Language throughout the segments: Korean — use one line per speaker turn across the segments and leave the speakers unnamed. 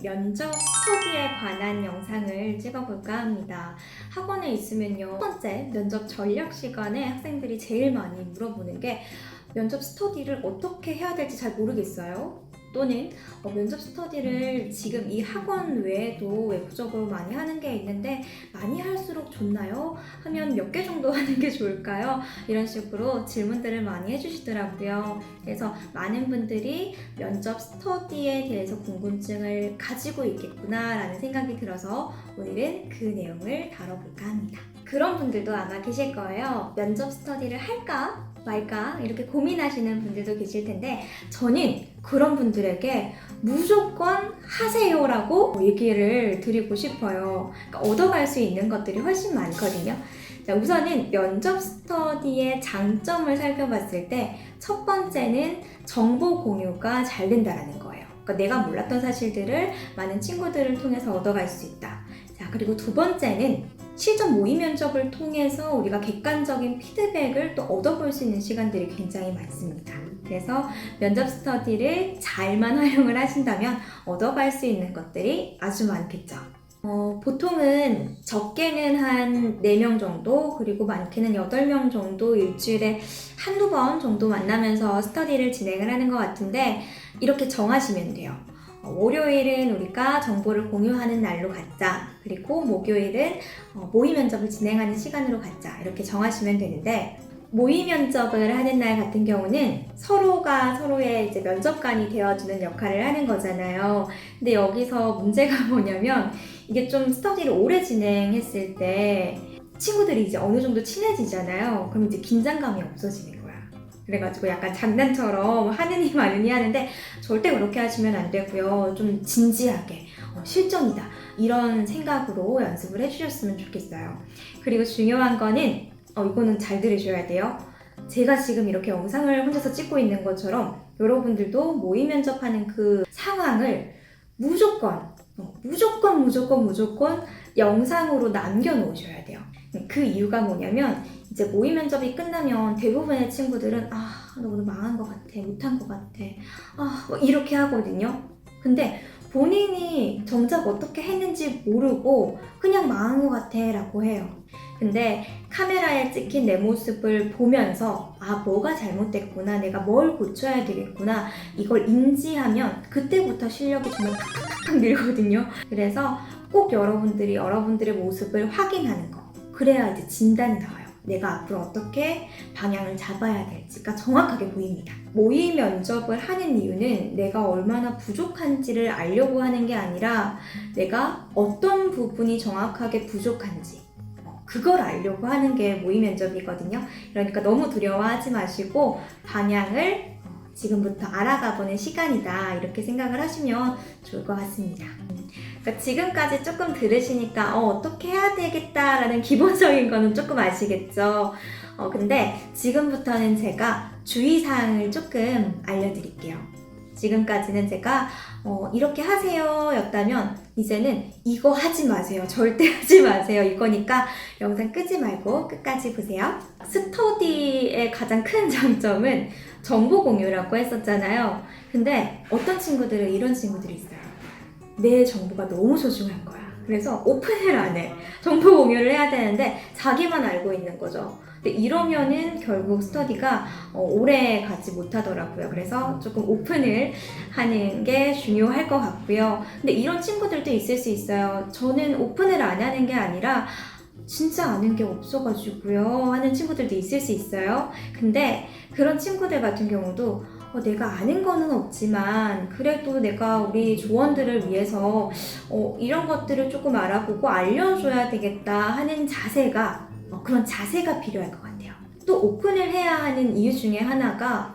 면접 스터디에 관한 영상을 찍어볼까 합니다. 학원에 있으면요, 첫 번째 면접 전략 시간에 학생들이 제일 많이 물어보는 게 면접 스터디를 어떻게 해야 될지 잘 모르겠어요. 또는 면접 스터디를 지금 이 학원 외에도 외부적으로 많이 하는 게 있는데 많이 할수록 좋나요? 하면 몇 개 정도 하는 게 좋을까요? 이런 식으로 질문들을 많이 해주시더라고요. 그래서 많은 분들이 면접 스터디에 대해서 궁금증을 가지고 있겠구나 라는 생각이 들어서 오늘은 그 내용을 다뤄볼까 합니다. 그런 분들도 아마 계실 거예요. 면접 스터디를 할까 말까 이렇게 고민하시는 분들도 계실 텐데, 저는 그런 분들에게 무조건 하세요라고 얘기를 드리고 싶어요. 그러니까 얻어갈 수 있는 것들이 훨씬 많거든요. 자, 우선은 면접 스터디의 장점을 살펴봤을 때 첫 번째는 정보 공유가 잘 된다는 거예요. 그러니까 내가 몰랐던 사실들을 많은 친구들을 통해서 얻어갈 수 있다. 자, 그리고 두 번째는 실전 모의 면접을 통해서 우리가 객관적인 피드백을 또 얻어볼 수 있는 시간들이 굉장히 많습니다. 그래서 면접 스터디를 잘만 활용을 하신다면 얻어갈 수 있는 것들이 아주 많겠죠. 보통은 적게는 한 4명 정도, 그리고 많게는 8명 정도 일주일에 한두 번 정도 만나면서 스터디를 진행을 하는 것 같은데, 이렇게 정하시면 돼요. 월요일은 우리가 정보를 공유하는 날로 갖자. 그리고 목요일은 모의 면접을 진행하는 시간으로 갖자. 이렇게 정하시면 되는데, 모의 면접을 하는 날 같은 경우는 서로가 서로의 이제 면접관이 되어주는 역할을 하는 거잖아요. 근데 여기서 문제가 뭐냐면, 이게 좀 스터디를 오래 진행했을 때 친구들이 이제 어느 정도 친해지잖아요. 그럼 이제 긴장감이 없어지는 거야. 그래가지고 약간 장난처럼 하느니 마느니 하는데, 절대 그렇게 하시면 안 되고요. 좀 진지하게 실전이다 이런 생각으로 연습을 해주셨으면 좋겠어요. 그리고 중요한 거는 이거는 잘 들으셔야 돼요. 제가 지금 이렇게 영상을 혼자서 찍고 있는 것처럼 여러분들도 모의 면접하는 그 상황을 무조건 영상으로 남겨놓으셔야 돼요. 그 이유가 뭐냐면, 이제 모의 면접이 끝나면 대부분의 친구들은 나 오늘 망한 것 같아, 못한 것 같아, 뭐 이렇게 하거든요. 근데 본인이 정작 어떻게 했는지 모르고 그냥 망한 것 같아 라고 해요. 근데 카메라에 찍힌 내 모습을 보면서 뭐가 잘못됐구나, 내가 뭘 고쳐야 되겠구나, 이걸 인지하면 그때부터 실력이 정말 팍팍팍 늘거든요. 그래서 꼭 여러분들의 모습을 확인하는 거, 그래야 이제 진단이 나와요. 내가 앞으로 어떻게 방향을 잡아야 될지가 정확하게 보입니다. 모의 면접을 하는 이유는 내가 얼마나 부족한지를 알려고 하는 게 아니라, 내가 어떤 부분이 정확하게 부족한지 그걸 알려고 하는 게 모의 면접이거든요. 그러니까 너무 두려워하지 마시고 방향을 지금부터 알아가보는 시간이다, 이렇게 생각을 하시면 좋을 것 같습니다. 그러니까 지금까지 조금 들으시니까 어떻게 해야 되겠다라는 기본적인 거는 조금 아시겠죠? 근데 지금부터는 제가 주의사항을 조금 알려드릴게요. 지금까지는 제가 이렇게 하세요 였다면, 이제는 이거 하지 마세요, 절대 하지 마세요 이거니까 영상 끄지 말고 끝까지 보세요. 스터디의 가장 큰 장점은 정보 공유라고 했었잖아요. 근데 어떤 친구들은 이런 친구들이 있어요. 내 정보가 너무 소중한 거야. 그래서 오픈을 안 해. 정보 공유를 해야 되는데 자기만 알고 있는 거죠. 근데 이러면은 결국 스터디가 오래 가지 못하더라고요. 그래서 조금 오픈을 하는 게 중요할 것 같고요. 근데 이런 친구들도 있을 수 있어요. 저는 오픈을 안 하는 게 아니라 진짜 아는 게 없어가지고요 하는 친구들도 있을 수 있어요. 근데 그런 친구들 같은 경우도 내가 아는 거는 없지만 그래도 내가 우리 조원들을 위해서 이런 것들을 조금 알아보고 알려줘야 되겠다 하는 자세가, 그런 자세가 필요할 것 같아요. 또 오픈을 해야 하는 이유 중에 하나가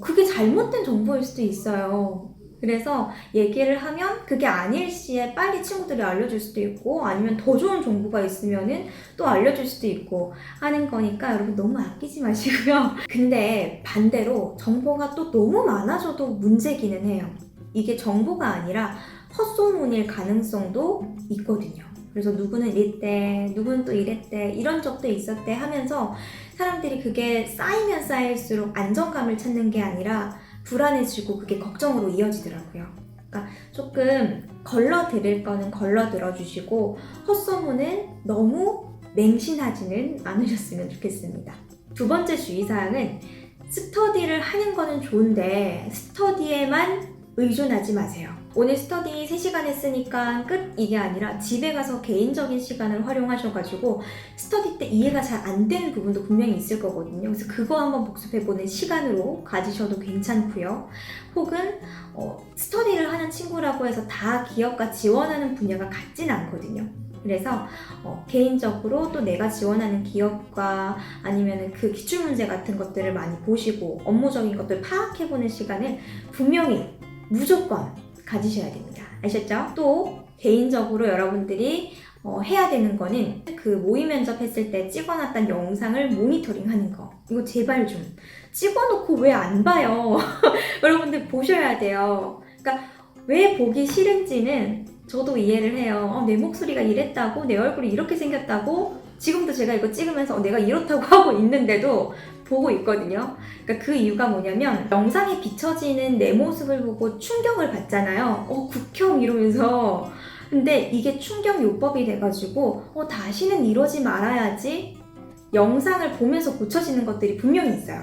그게 잘못된 정보일 수도 있어요. 그래서 얘기를 하면 그게 아닐 시에 빨리 친구들이 알려줄 수도 있고, 아니면 더 좋은 정보가 있으면은 또 알려줄 수도 있고 하는 거니까 여러분 너무 아끼지 마시고요. 근데 반대로 정보가 또 너무 많아져도 문제기는 해요. 이게 정보가 아니라 헛소문일 가능성도 있거든요. 그래서 누구는 이랬대, 누구는 또 이랬대, 이런 적도 있었대 하면서 사람들이 그게 쌓이면 쌓일수록 안정감을 찾는 게 아니라 불안해지고 그게 걱정으로 이어지더라고요. 그러니까 조금 걸러드릴 거는 걸러들어 주시고 헛소문은 너무 맹신하지는 않으셨으면 좋겠습니다. 두 번째 주의사항은 스터디를 하는 거는 좋은데 스터디에만 의존하지 마세요. 오늘 스터디 3시간 했으니까 끝 이게 아니라 집에 가서 개인적인 시간을 활용하셔가지고 스터디 때 이해가 잘 안 되는 부분도 분명히 있을 거거든요. 그래서 그거 한번 복습해보는 시간으로 가지셔도 괜찮고요. 혹은 스터디를 하는 친구라고 해서 다 기업과 지원하는 분야가 같진 않거든요. 그래서 개인적으로 또 내가 지원하는 기업과 아니면 그 기출문제 같은 것들을 많이 보시고 업무적인 것들 파악해보는 시간을 분명히 무조건 가지셔야 됩니다. 아셨죠? 또 개인적으로 여러분들이 해야 되는 거는 그 모의 면접 했을 때 찍어놨던 영상을 모니터링 하는 거. 이거 제발 좀 찍어놓고 왜 안 봐요? 여러분들 보셔야 돼요. 그러니까 왜 보기 싫은지는 저도 이해를 해요. 내 목소리가 이랬다고, 내 얼굴이 이렇게 생겼다고, 지금도 제가 이거 찍으면서 내가 이렇다고 하고 있는데도 보고 있거든요. 그러니까 그 이유가 뭐냐면 영상에 비춰지는 내 모습을 보고 충격을 받잖아요. 극혐 이러면서. 근데 이게 충격 요법이 돼가지고 다시는 이러지 말아야지 영상을 보면서 고쳐지는 것들이 분명히 있어요.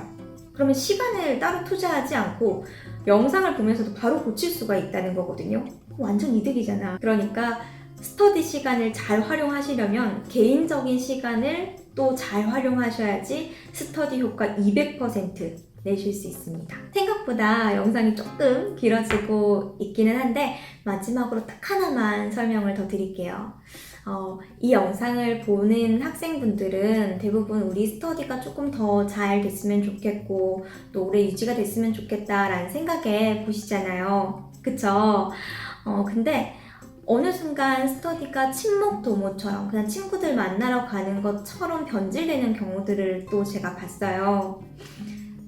그러면 시간을 따로 투자하지 않고 영상을 보면서도 바로 고칠 수가 있다는 거거든요. 완전 이득이잖아. 그러니까 스터디 시간을 잘 활용하시려면 개인적인 시간을 또 잘 활용하셔야지 스터디 효과 200% 내실 수 있습니다. 생각보다 영상이 조금 길어지고 있기는 한데 마지막으로 딱 하나만 설명을 더 드릴게요. 이 영상을 보는 학생분들은 대부분 우리 스터디가 조금 더 잘 됐으면 좋겠고 또 오래 유지가 됐으면 좋겠다라는 생각에 보시잖아요. 그쵸? 근데 어느 순간 스터디가 친목 도모처럼 그냥 친구들 만나러 가는 것처럼 변질되는 경우들을 또 제가 봤어요.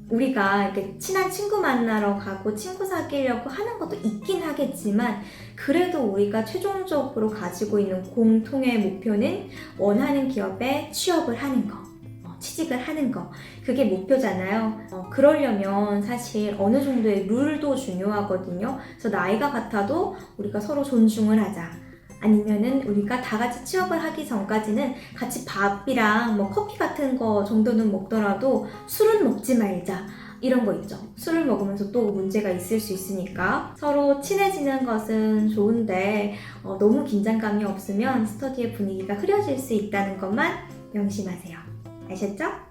우리가 이렇게 친한 친구 만나러 가고 친구 사귀려고 하는 것도 있긴 하겠지만 그래도 우리가 최종적으로 가지고 있는 공통의 목표는 원하는 기업에 취업을 하는 거, 취직을 하는 거, 그게 목표잖아요. 그러려면 사실 어느 정도의 룰도 중요하거든요. 그래서 나이가 같아도 우리가 서로 존중을 하자. 아니면은 우리가 다 같이 취업을 하기 전까지는 같이 밥이랑 뭐 커피 같은 거 정도는 먹더라도 술은 먹지 말자. 이런 거 있죠. 술을 먹으면서 또 문제가 있을 수 있으니까 서로 친해지는 것은 좋은데 너무 긴장감이 없으면 스터디의 분위기가 흐려질 수 있다는 것만 명심하세요. 아셨죠?